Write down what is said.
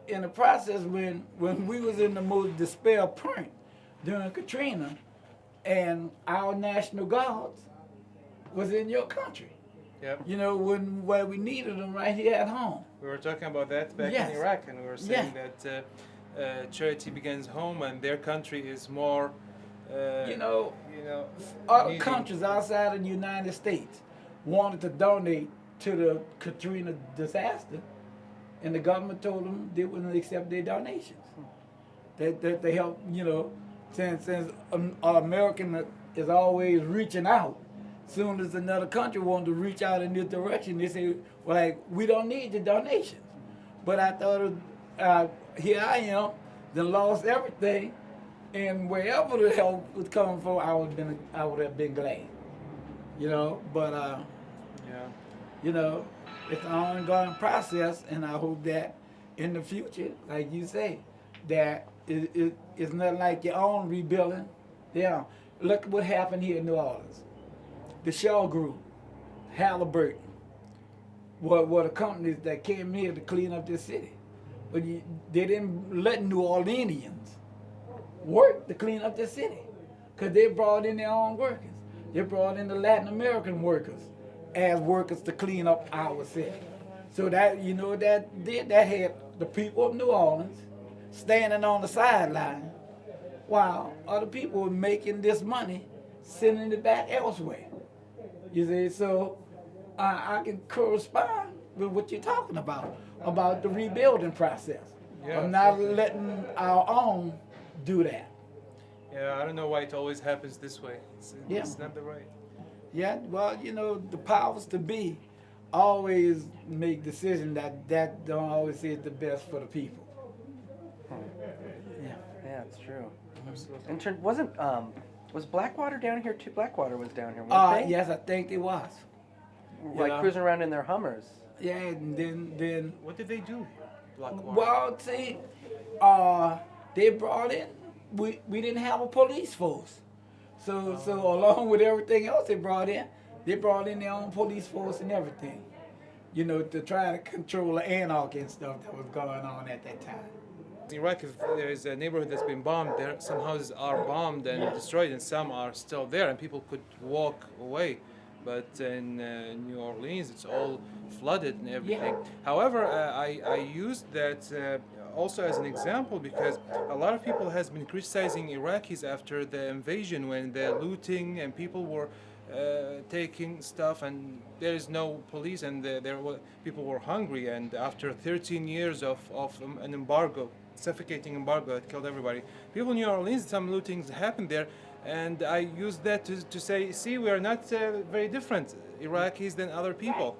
in the process, when we was in the most despair point during Katrina, and our national guards was in your country. Yep. You know, when where we needed them right here at home. We were talking about that back Yes. in Iraq, and we were Yeah. saying that charity begins home, and their country is more, You know, you know, other needing. countries outside of the United States wanted to donate to the Katrina disaster, and the government told them they wouldn't accept their donations. That they help, you know, since American is always reaching out. Soon as another country wanted to reach out in this direction, they say, well, like, we don't need the donations. But I thought, here I am, then lost everything, and wherever the help was coming from, I would have been glad, you know. But Yeah. you know, it's an ongoing process, and I hope that in the future, like you say, that it's not like your own rebuilding. Yeah, look what happened here in New Orleans. The Shaw Group, Halliburton, were the companies that came here to clean up this city. But they didn't let New Orleanians work to clean up the city, because they brought in their own workers. They brought in the Latin American workers as workers to clean up our city. So that, you know, that had the people of New Orleans standing on the sideline while other people were making this money, sending it back elsewhere. You see, so I can correspond with what you're talking about the rebuilding process. Yeah, of not absolutely. letting our own do that. Yeah, I don't know why it always happens this way. Yeah. It's not the right. Yeah, well, you know, the powers to be always make decisions that don't always is the best for the people. Yeah. Yeah, it's true. Absolutely. And was Blackwater down here too? Blackwater was down here, wasn't they? Yes, I think it was. Like Yeah. cruising around in their Hummers. Yeah, and then What did they do? Blackwater. well, see, they brought in. We didn't have a police force, so along with everything else they brought in their own police force and everything, you know, to try to control the anarchy and stuff that was going on at that time. In Iraq, if there is a neighborhood that's been bombed, there some houses are bombed and destroyed, and some are still there, and people could walk away. But in New Orleans, it's all flooded and everything. Yeah. However, I used that also as an example because a lot of people has been criticizing Iraqis after the invasion when the looting and people were taking stuff and there is no police and people were hungry, and after 13 years of an embargo, suffocating embargo that killed everybody, people in New Orleans, some lootings happened there, and I used that to say, see, we are not very different Iraqis than other people.